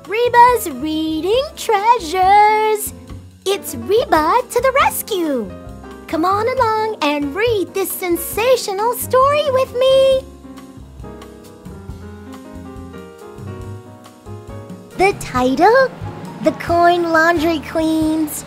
Reba's reading treasures! It's Reba to the rescue! Come on along and read this sensational story with me! The title? The Coin Laundry Queens.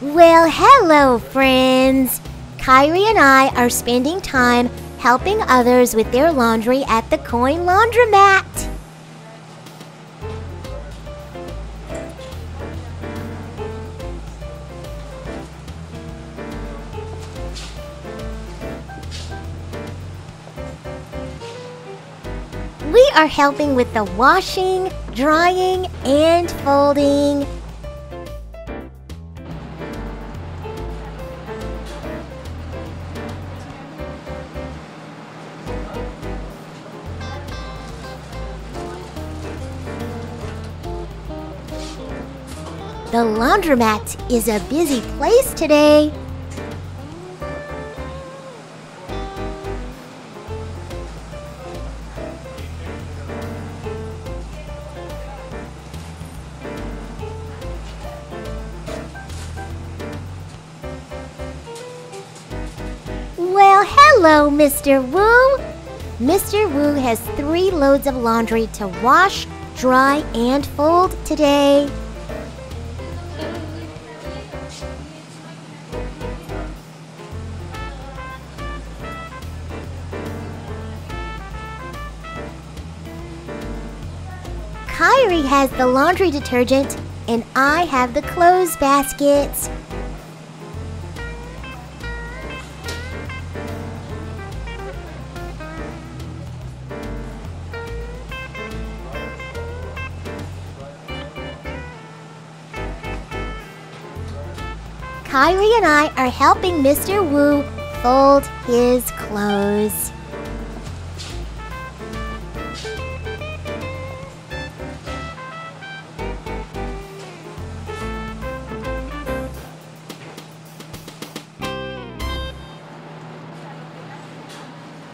Well, hello, friends! Kyrie and I are spending time helping others with their laundry at the Coin Laundromat. We are helping with the washing, drying, and folding. The laundromat is a busy place today. Well, hello, Mr. Wu. Mr. Wu has 3 loads of laundry to wash, dry, and fold today. Kyrie has the laundry detergent, and I have the clothes baskets. Kyrie and I are helping Mr. Wu fold his clothes.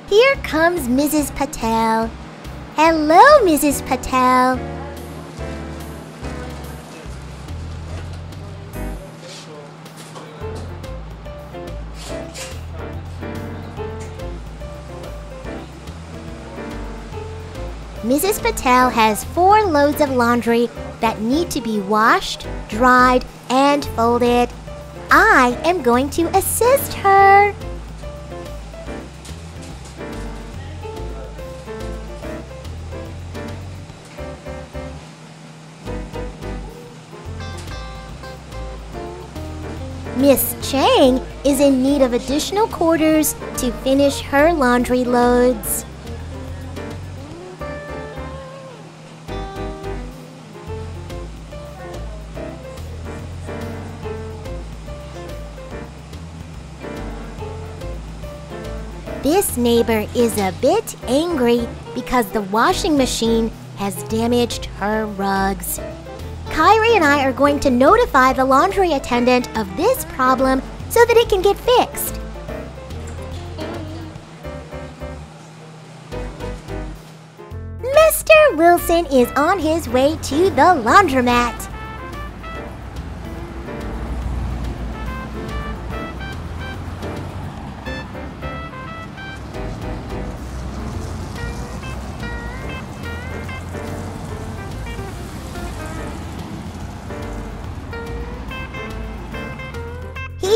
Here comes Mrs. Patel. Hello, Mrs. Patel. Mrs. Patel has 4 loads of laundry that need to be washed, dried, and folded. I am going to assist her. Miss Chang is in need of additional quarters to finish her laundry loads. This neighbor is a bit angry because the washing machine has damaged her rugs. Kyrie and I are going to notify the laundry attendant of this problem so that it can get fixed. Mr. Wilson is on his way to the laundromat.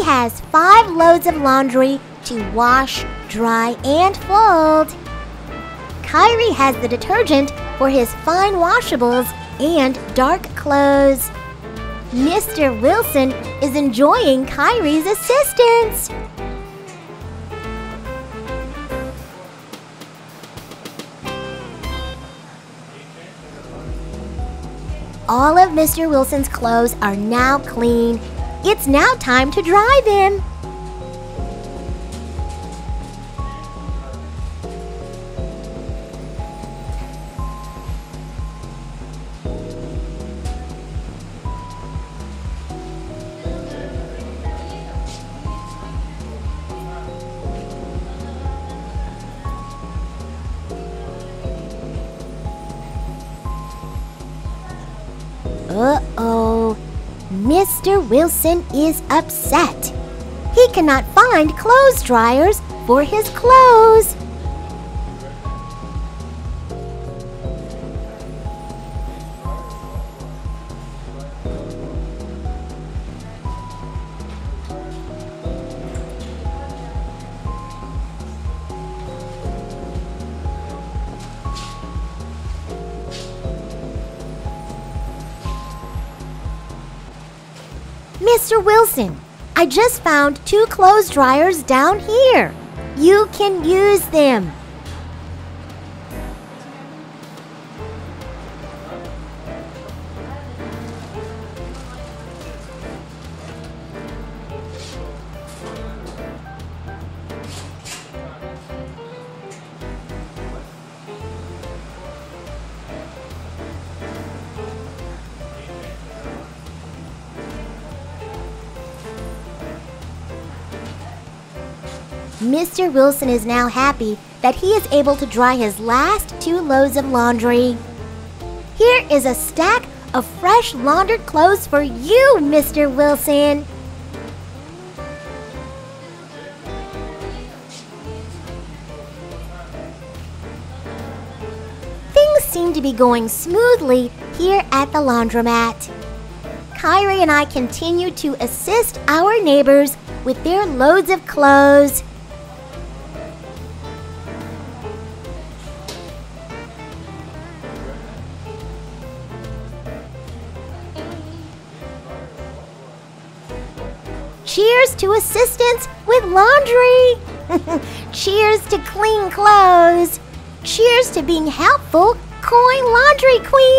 has 5 loads of laundry to wash, dry, and fold. Kyrie has the detergent for his fine washables and dark clothes. Mr. Wilson is enjoying Kyrie's assistance. All of Mr. Wilson's clothes are now clean. It's now time to dry them. Uh-oh, Mr. Wilson is upset. He cannot find clothes dryers for his clothes. Mr. Wilson, I just found 2 clothes dryers down here. You can use them. Mr. Wilson is now happy that he is able to dry his last 2 loads of laundry. Here is a stack of fresh laundered clothes for you, Mr. Wilson. Things seem to be going smoothly here at the laundromat. Kyrie and I continue to assist our neighbors with their loads of clothes. Cheers to assistance with laundry! Cheers to clean clothes! Cheers to being helpful, coin laundry queen!